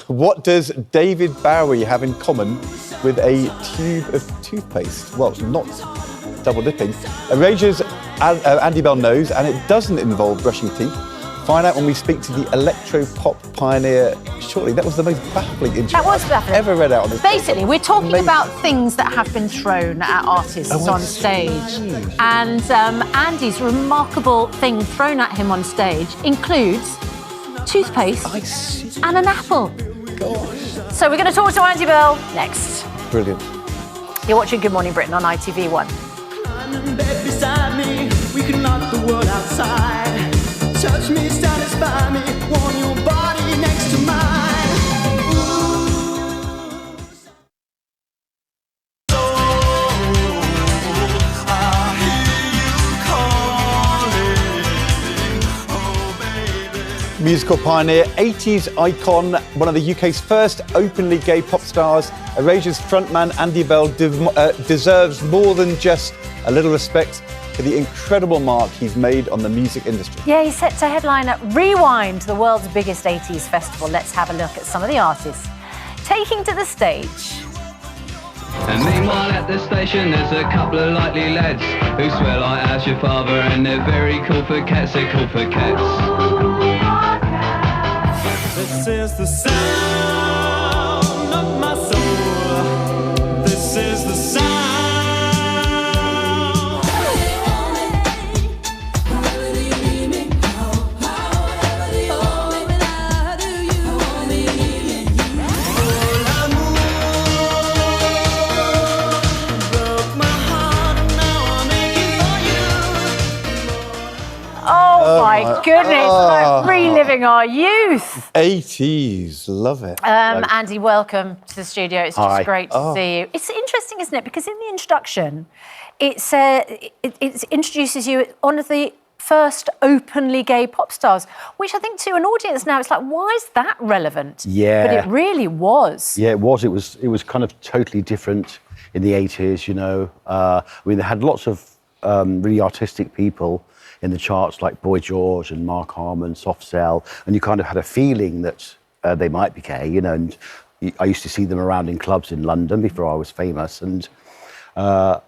What does David Bowie have in common with a tube of toothpaste? Well, not double dipping. Erasure's Andy Bell knows, and it doesn't involve brushing teeth. Find out when we speak to the electro-pop pioneer shortly. That was the most baffling intro I've ever read out on this. Basically, we're talking about things that have been thrown at artists on stage. And Andy's remarkable thing thrown at him on stage includes toothpaste and an apple. Gosh. So we're going to talk to Andy Bell next. Brilliant. You're watching Good Morning Britain on ITV1. Beside me, we can knock the world outside. Touch me, satisfy me, warm your body next to mine. I hear you calling. Musical pioneer, 80s icon, one of the UK's first openly gay pop stars, Erasure's frontman Andy Bell deserves more than just a little respect for the incredible mark he's made on the music industry. Yeah, he's set to headline at Rewind, the world's biggest 80s festival. Let's have a look at some of the artists taking to the stage. And meanwhile at the station there's a couple of likely lads who swear like as your father, and they're very cool for cats, they're cool for cats. This is the sound of my soul. This is the sound. Oh my goodness, like reliving our youth. 80s, love it. Andy, welcome to the studio. It's just great to see you. It's interesting, isn't it? Because in the introduction, it introduces you as one of the first openly gay pop stars, which I think to an audience now, it's like, why is that relevant? Yeah. But it really was. Yeah, it was. It was kind of totally different in the 80s, you know. I mean, they had lots of really artistic people in the charts like Boy George and Mark Harmon, Soft Cell, and you kind of had a feeling that they might be gay, you know, and I used to see them around in clubs in London before I was famous, and but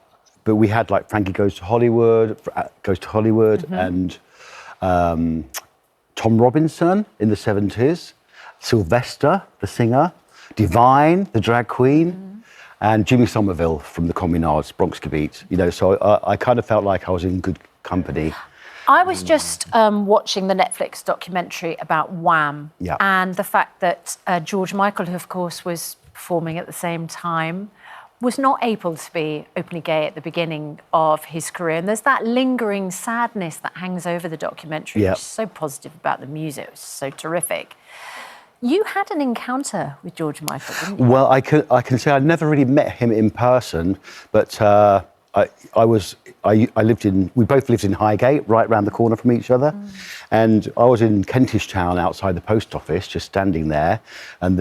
we had like Frankie Goes to Hollywood, and Tom Robinson in the 70s, Sylvester, the singer, Divine, the drag queen, and Jimmy Somerville from the Communards, Bronx Beat, you know, so I kind of felt like I was in good company. I was just watching the Netflix documentary about Wham! Yeah. And the fact that George Michael, who of course was performing at the same time, was not able to be openly gay at the beginning of his career. And there's that lingering sadness that hangs over the documentary, which is so positive about the music. It was so terrific. You had an encounter with George Michael, didn't you? Well, I can say I never really met him in person, but we both lived in Highgate, right round the corner from each other. And I was in Kentish Town outside the post office, just standing there, and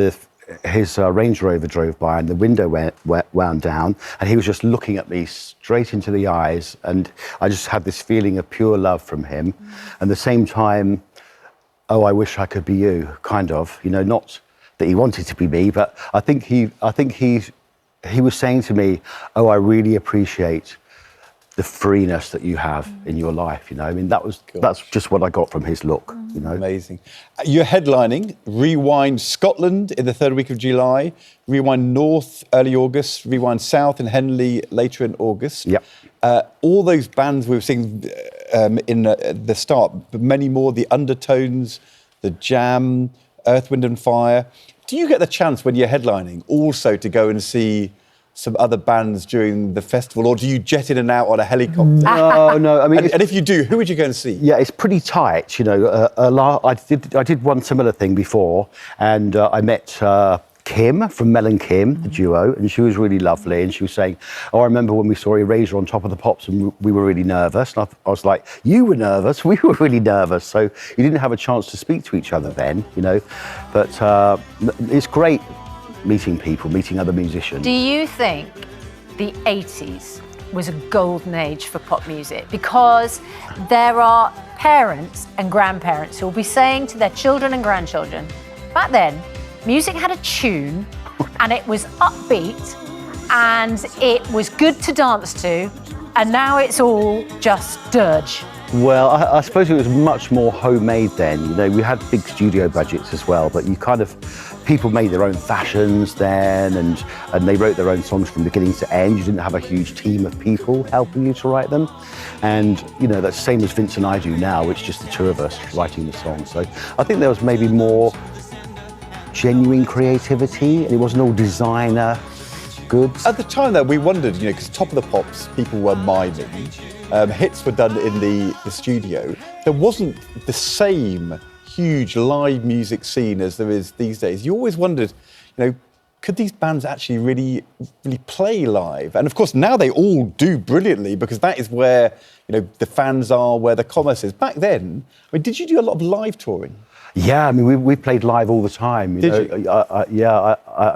his Range Rover drove by and the window wound down, and he was just looking at me straight into the eyes, and I just had this feeling of pure love from him. And at the same time, oh, I wish I could be you, kind of, you know, not that he wanted to be me, but I think he was saying to me, oh, I really appreciate the freeness that you have in your life, you know. I mean, that's just what I got from his look, you know. Amazing. You're headlining Rewind Scotland in the third week of July, Rewind North early August, Rewind South in Henley later in August. Yep. All those bands we were seeing in the start, but many more, the Undertones, the Jam, Earth, Wind and Fire. Do you get the chance when you're headlining also to go and see some other bands during the festival, or do you jet in and out on a helicopter? No. I mean, and if you do, who would you go and see? Yeah, it's pretty tight. You know, I did one similar thing before, and I met Kim from Mel and Kim, the duo, and she was really lovely. And she was saying, "Oh, I remember when we saw Erasure on Top of the Pops, and we were really nervous." And I was like, "You were nervous? We were really nervous." So you didn't have a chance to speak to each other then, you know. But it's great meeting people, meeting other musicians. Do you think the 80s was a golden age for pop music? Because there are parents and grandparents who will be saying to their children and grandchildren, back then, Music had a tune, and it was upbeat, and it was good to dance to, and now it's all just dirge. Well, I suppose it was much more homemade then. You know, we had big studio budgets as well, but people made their own fashions then, and they wrote their own songs from beginning to end. You didn't have a huge team of people helping you to write them. And, you know, that's the same as Vince and I do now. It's just the two of us writing the songs. So I think there was maybe more genuine creativity, and it wasn't all designer goods. At the time, though, we wondered, you know, because Top of the Pops, people were miming. Hits were done in the studio. There wasn't the same huge live music scene as there is these days. You always wondered, you know, could these bands actually really play live? And of course, now they all do brilliantly because that is where, you know, the fans are, where the commerce is. Back then, I mean, did you do a lot of live touring? Yeah, I mean, we played live all the time. Did you? I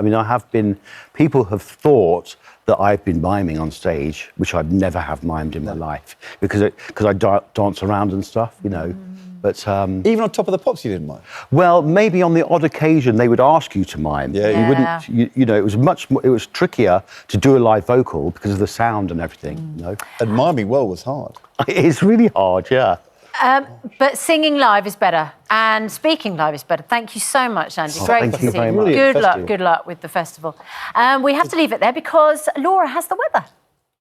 mean, I have been. People have thought that I've been miming on stage, which I'd never have mimed in my life because I dance around and stuff, you know. But Even on Top of the Pops, you didn't mime? well, maybe on the odd occasion they would ask you to mime. Yeah. You wouldn't. You know, it was much more. It was trickier to do a live vocal because of the sound and everything. You know, And miming well was hard. it's really hard. Yeah. But singing live is better, and speaking live is better. Thank you so much, Andy. Oh, Great thank to you see very you. much. Brilliant Good festival. luck with the festival. We have to leave it there because Laura has the weather.